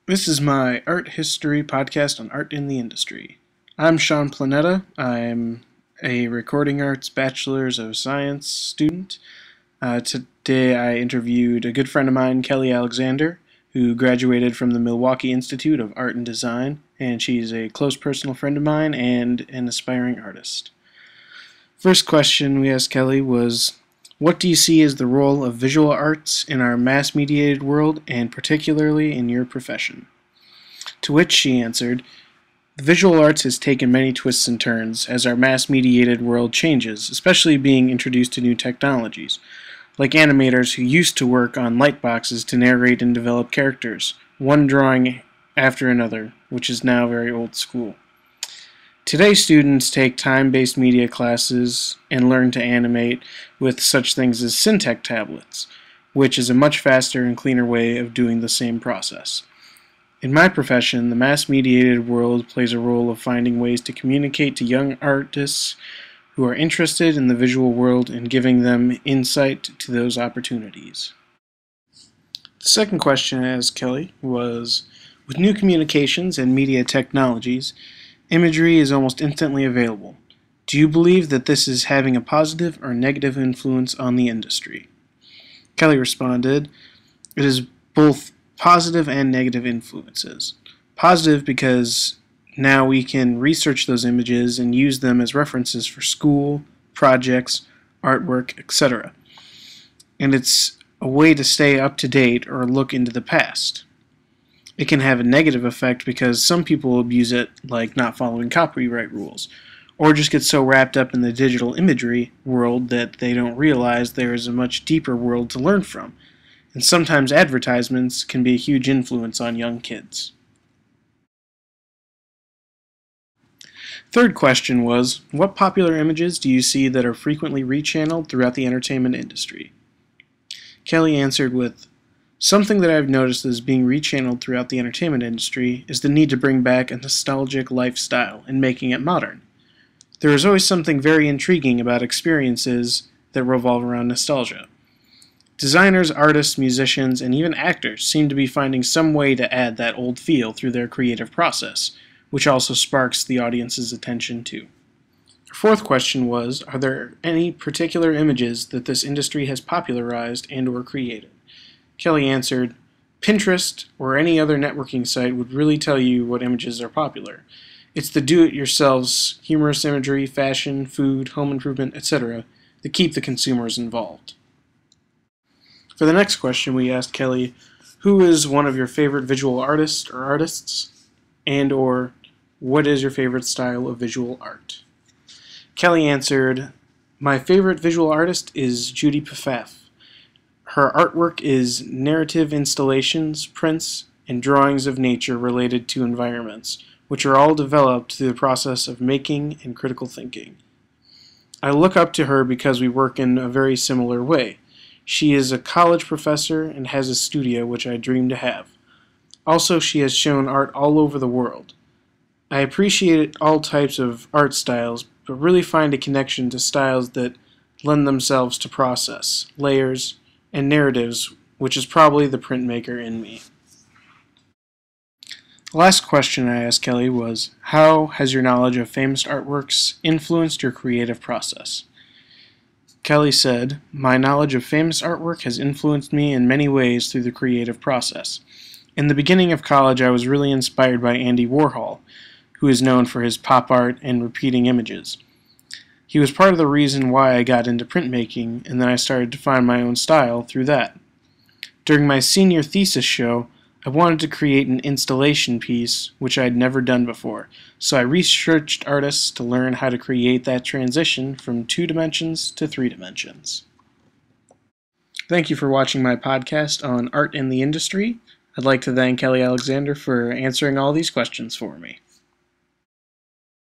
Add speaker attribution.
Speaker 1: This is my art history podcast on art in the industry. I'm Sean Planetta. I'm a recording arts bachelor's of science student. Today I interviewed a good friend of mine, Kelly Alexander, who graduated from the Milwaukee Institute of Art and Design, and she's a close personal friend of mine and an aspiring artist. First question we asked Kelly was, what do you see as the role of visual arts in our mass-mediated world, and particularly in your profession? To which she answered, the visual arts has taken many twists and turns as our mass-mediated world changes, especially being introduced to new technologies, like animators who used to work on light boxes to narrate and develop characters, one drawing after another, which is now very old school. Today, students take time-based media classes and learn to animate with such things as Syntec tablets, which is a much faster and cleaner way of doing the same process. In my profession, the mass-mediated world plays a role of finding ways to communicate to young artists who are interested in the visual world and giving them insight to those opportunities. The second question I asked Kelly was, with new communications and media technologies, imagery is almost instantly available. Do you believe that this is having a positive or negative influence on the industry? Kelly responded, it is both positive and negative influences. Positive because now we can research those images and use them as references for school, projects, artwork, etc. And it's a way to stay up to date or look into the past. It can have a negative effect because some people abuse it, like not following copyright rules, or just get so wrapped up in the digital imagery world that they don't realize there is a much deeper world to learn from. And sometimes advertisements can be a huge influence on young kids. Third question was, what popular images do you see that are frequently rechanneled throughout the entertainment industry? Kelly answered with, something that I've noticed is being rechanneled throughout the entertainment industry is the need to bring back a nostalgic lifestyle and making it modern. There is always something very intriguing about experiences that revolve around nostalgia. Designers, artists, musicians, and even actors seem to be finding some way to add that old feel through their creative process, which also sparks the audience's attention too. Our fourth question was, are there any particular images that this industry has popularized and/or created? Kelly answered, Pinterest or any other networking site would really tell you what images are popular. It's the do-it-yourselves, humorous imagery, fashion, food, home improvement, etc. that keep the consumers involved. For the next question, we asked Kelly, who is one of your favorite visual artists or artists? And/or, what is your favorite style of visual art? Kelly answered, my favorite visual artist is Judy Pfaff. Her artwork is narrative installations, prints, and drawings of nature related to environments, which are all developed through the process of making and critical thinking. I look up to her because we work in a very similar way. She is a college professor and has a studio which I dream to have. Also, she has shown art all over the world. I appreciate all types of art styles, but really find a connection to styles that lend themselves to process, layers, and narratives, which is probably the printmaker in me. The last question I asked Kelly was, how has your knowledge of famous artworks influenced your creative process? Kelly said, my knowledge of famous artwork has influenced me in many ways through the creative process. In the beginning of college, I was really inspired by Andy Warhol, who is known for his pop art and repeating images. He was part of the reason why I got into printmaking, and then I started to find my own style through that. During my senior thesis show, I wanted to create an installation piece, which I had never done before, so I researched artists to learn how to create that transition from 2 dimensions to 3 dimensions. Thank you for watching my podcast on art in the industry. I'd like to thank Kelly Alexander for answering all these questions for me.